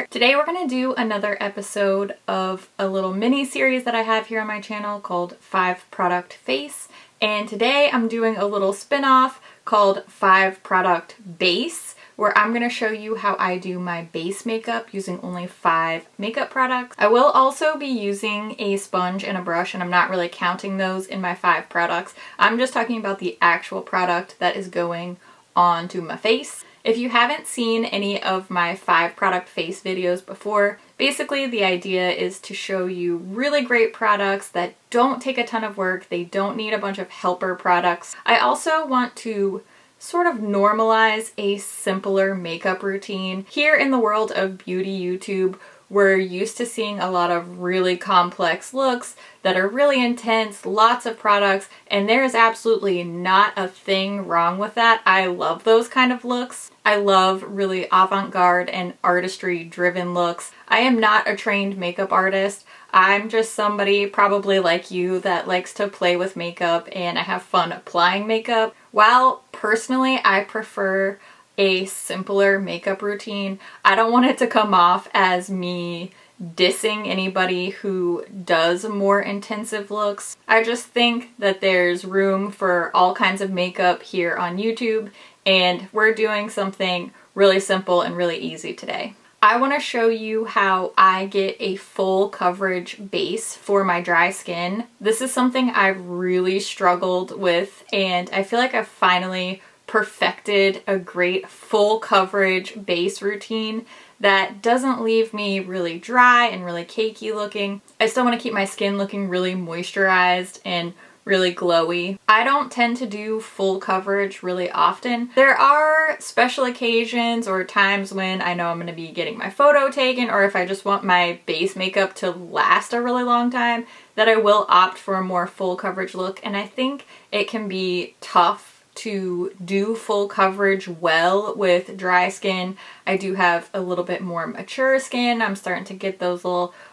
here. Today we're gonna do another episode of a little mini series that I have here on my channel called 5 Product Face. And today I'm doing a little spin-off called 5 Product Base, where I'm gonna show you how I do my base makeup using only 5 makeup products. I will also be using a sponge and a brush, and I'm not really counting those in my 5 products. I'm just talking about the actual product that is going onto my face. If you haven't seen any of my 5 product face videos before, basically the idea is to show you really great products that don't take a ton of work. They don't need a bunch of helper products. I also want to sort of normalize a simpler makeup routine. Here in the world of beauty YouTube, we're used to seeing a lot of really complex looks that are really intense, lots of products, and there is absolutely not a thing wrong with that. I love those kind of looks. I love really avant-garde and artistry-driven looks. I am not a trained makeup artist. I'm just somebody probably like you that likes to play with makeup and I have fun applying makeup. While personally I prefer a simpler makeup routine, I don't want it to come off as me dissing anybody who does more intensive looks. I just think that there's room for all kinds of makeup here on YouTube, and we're doing something really simple and really easy today. I want to show you how I get a full coverage base for my dry skin. This is something I've really struggled with, and I feel like I've finally perfected a great full coverage base routine that doesn't leave me really dry and really cakey looking. I still want to keep my skin looking really moisturized and really glowy. I don't tend to do full coverage really often. There are special occasions or times when I know I'm going to be getting my photo taken, or if I just want my base makeup to last a really long time, that I will opt for a more full coverage look. And I think it can be tough to do full coverage well with dry skin. I do have a little bit more mature skin. I'm starting to get those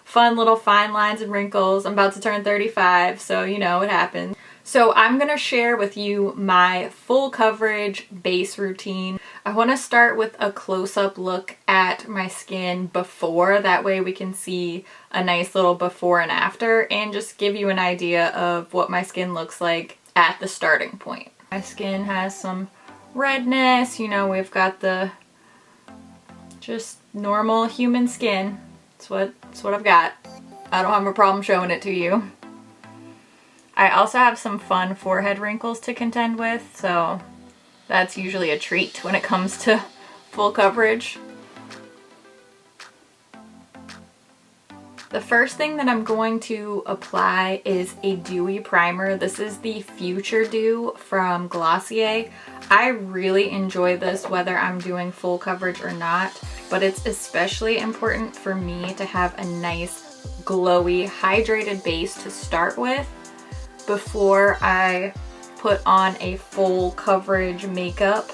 fun little fine lines and wrinkles. I'm about to turn 35, so you know it happens. So I'm going to share with you my full coverage base routine. I want to start with a close-up look at my skin before. That way we can see a nice little before and after and just give you an idea of what my skin looks like at the starting point. My skin has some redness, you know, we've got the just normal human skin. It's what I've got. I don't have a problem showing it to you. I also have some fun forehead wrinkles to contend with, so that's usually a treat when it comes to full coverage. The first thing that I'm going to apply is a dewy primer. This is the Future Dew from Glossier. I really enjoy this whether I'm doing full coverage or not, but it's especially important for me to have a nice, glowy, hydrated base to start with before I put on a full coverage makeup.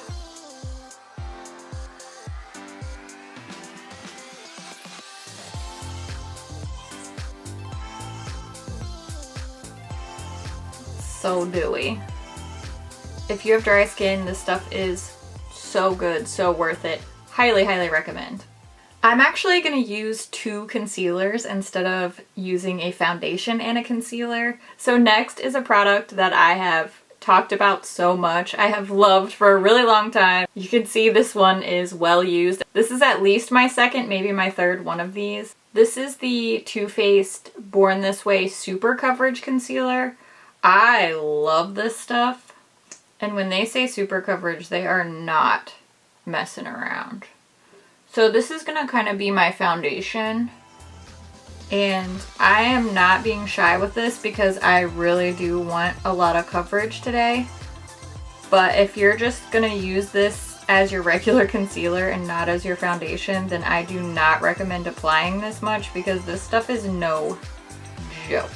So dewy. If you have dry skin, this stuff is so good, so worth it. Highly, highly recommend. I'm actually going to use 2 concealers instead of using a foundation and a concealer. So next is a product that I have talked about so much. I have loved for a really long time. You can see this one is well used. This is at least my second, maybe my third one of these. This is the Too Faced Born This Way Super Coverage Concealer. I love this stuff, and when they say super coverage, they are not messing around. So this is gonna kind of be my foundation, and I am not being shy with this because I really do want a lot of coverage today. But if you're just gonna use this as your regular concealer and not as your foundation, then I do not recommend applying this much because this stuff is no joke.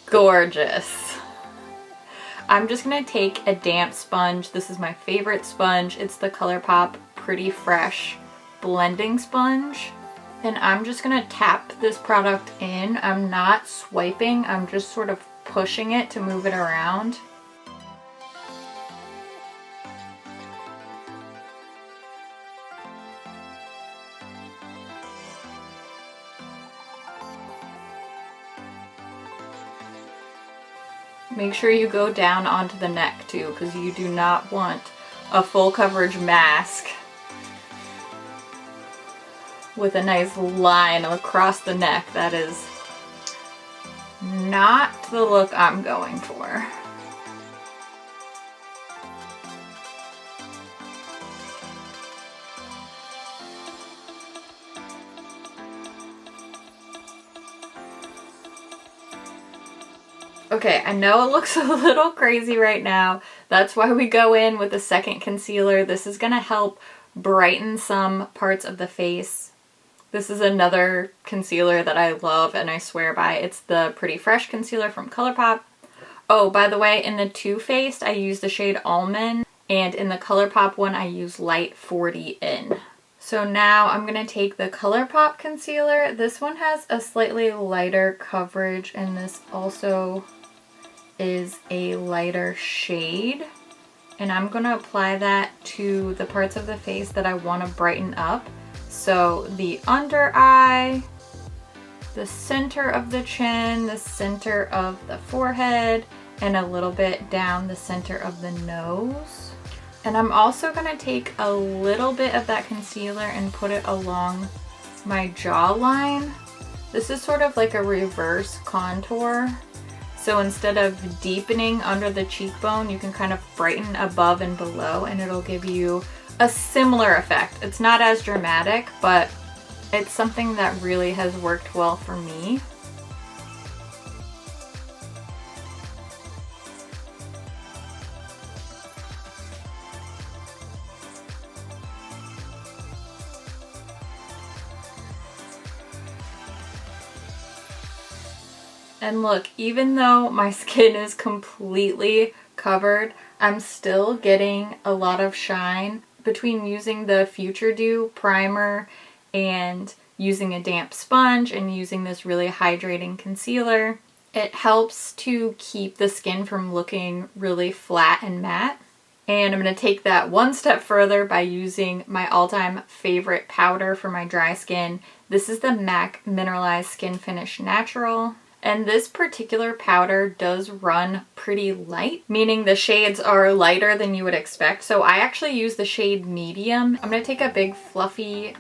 Gorgeous. I'm just gonna take a damp sponge. This is my favorite sponge. It's the ColourPop Pretty Fresh blending sponge. And I'm just gonna tap this product in. I'm not swiping, I'm just sort of pushing it to move it around. Make sure you go down onto the neck too, because you do not want a full coverage mask with a nice line across the neck. That is not the look I'm going for. Okay, I know it looks a little crazy right now. That's why we go in with a second concealer. This is gonna help brighten some parts of the face. This is another concealer that I love and I swear by. It's the Pretty Fresh concealer from ColourPop. Oh, by the way, in the Too Faced, I use the shade Almond, and in the ColourPop one, I use Light 40 In. So now I'm gonna take the ColourPop concealer. This one has a slightly lighter coverage, and this also is a lighter shade. And I'm gonna apply that to the parts of the face that I wanna brighten up. So the under eye, the center of the chin, the center of the forehead, and a little bit down the center of the nose. And I'm also gonna take a little bit of that concealer and put it along my jawline. This is sort of like a reverse contour. So instead of deepening under the cheekbone, you can kind of brighten above and below, and it'll give you a similar effect. It's not as dramatic, but it's something that really has worked well for me. And look, even though my skin is completely covered, I'm still getting a lot of shine between using the Future Dew primer and using a damp sponge and using this really hydrating concealer. It helps to keep the skin from looking really flat and matte. And I'm going to take that one step further by using my all-time favorite powder for my dry skin. This is the MAC Mineralized Skin Finish Natural. And this particular powder does run pretty light, meaning the shades are lighter than you would expect. So I actually use the shade medium. I'm gonna take a big fluffy,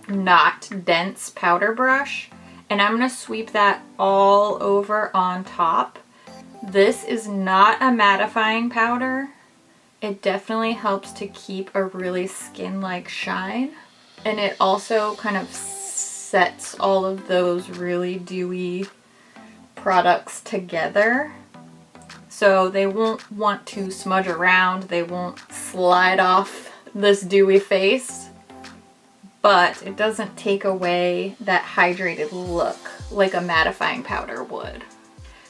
not dense powder brush, and I'm gonna sweep that all over on top. This is not a mattifying powder. It definitely helps to keep a really skin-like shine. And it also kind of sets all of those really dewy products together, so they won't want to smudge around, they won't slide off this dewy face, but it doesn't take away that hydrated look like a mattifying powder would.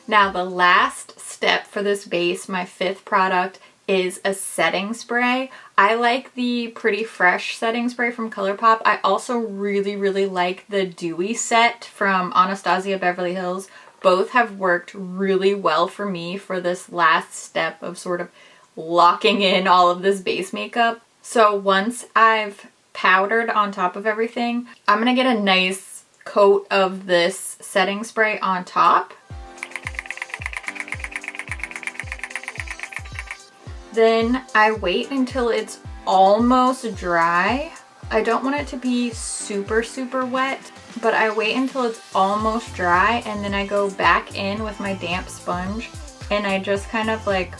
Now the last step for this base, my fifth product, is a setting spray. I like the Pretty Fresh setting spray from ColourPop. I also really like the Dewy set from Anastasia Beverly Hills. Both have worked really well for me for this last step of sort of locking in all of this base makeup. So once I've powdered on top of everything, I'm gonna get a nice coat of this setting spray on top. Then I wait until it's almost dry. I don't want it to be super wet, but I wait until it's almost dry, and then I go back in with my damp sponge and I just kind of like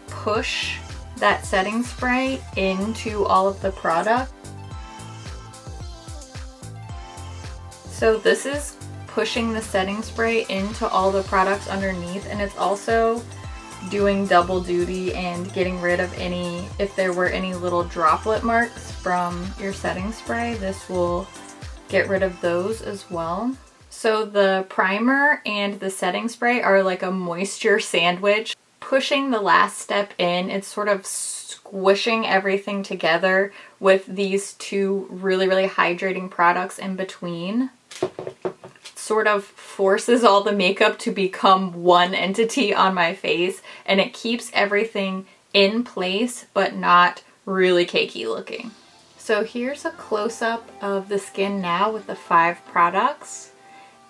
push that setting spray into all of the product. So this is pushing the setting spray into all the products underneath, and it's also doing double duty and getting rid of any, if there were any little droplet marks from your setting spray, this will get rid of those as well. So the primer and the setting spray are like a moisture sandwich. Pushing the last step in, it's sort of squishing everything together with these two really hydrating products in between. Sort of forces all the makeup to become one entity on my face, and it keeps everything in place but not really cakey looking. So here's a close-up of the skin now with the 5 products,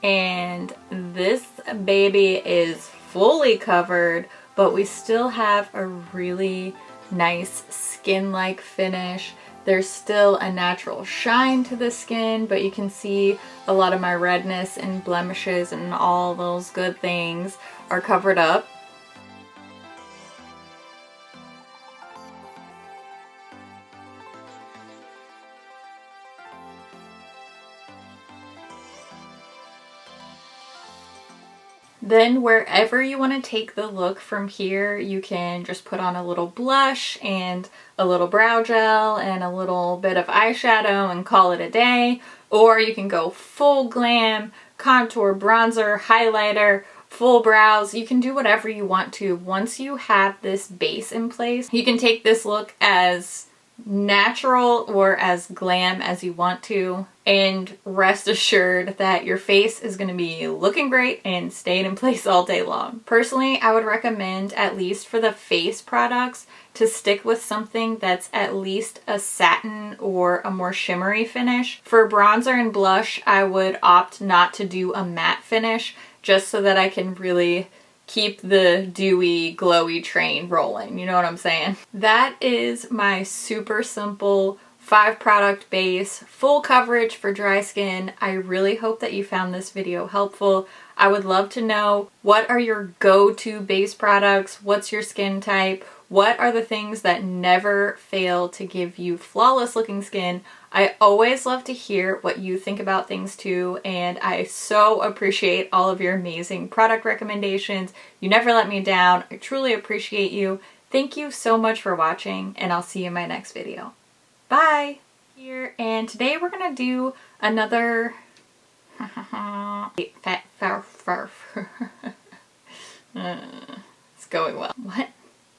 and this baby is fully covered, but we still have a really nice skin-like finish. There's still a natural shine to the skin, but you can see a lot of my redness and blemishes and all those good things are covered up. Then wherever you want to take the look from here, you can just put on a little blush and a little brow gel and a little bit of eyeshadow and call it a day. Or you can go full glam, contour, bronzer, highlighter, full brows. You can do whatever you want to. Once you have this base in place, you can take this look as natural or as glam as you want to, and rest assured that your face is going to be looking great and staying in place all day long. Personally, I would recommend, at least for the face products, to stick with something that's at least a satin or a more shimmery finish. For bronzer and blush, I would opt not to do a matte finish, just so that I can really keep the dewy, glowy train rolling. You know what I'm saying? That is my super simple 5-product base, full coverage for dry skin. I really hope that you found this video helpful. I would love to know, what are your go-to base products? What's your skin type? What are the things that never fail to give you flawless looking skin? I always love to hear what you think about things too, and I so appreciate all of your amazing product recommendations. You never let me down. I truly appreciate you. Thank you so much for watching, and I'll see you in my next video. Bye! Here, and today we're gonna do another it's going well.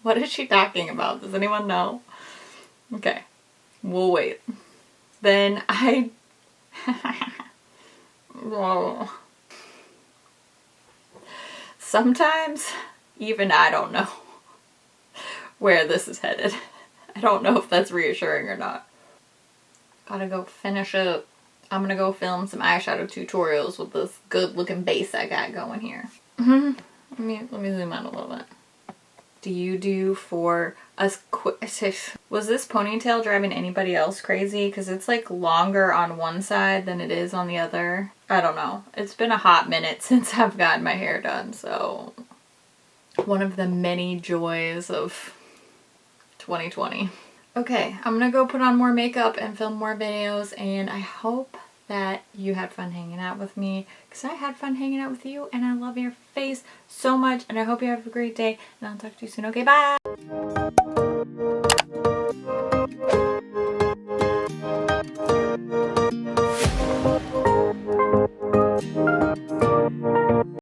What is she talking about? Does anyone know? Okay, we'll wait. Then sometimes even I don't know where this is headed. I don't know if that's reassuring or not. Gotta go finish up. I'm gonna go film some eyeshadow tutorials with this good looking base I got going here. Let me zoom out a little bit. Do you do for us was this ponytail driving anybody else crazy? Because it's like longer on one side than it is on the other. I don't know. It's been a hot minute since I've gotten my hair done, so one of the many joys of 2020. Okay, I'm gonna go put on more makeup and film more videos, and I hope that you had fun hanging out with me, because I had fun hanging out with you, and I love your face so much, and I hope you have a great day, and I'll talk to you soon. Okay, bye!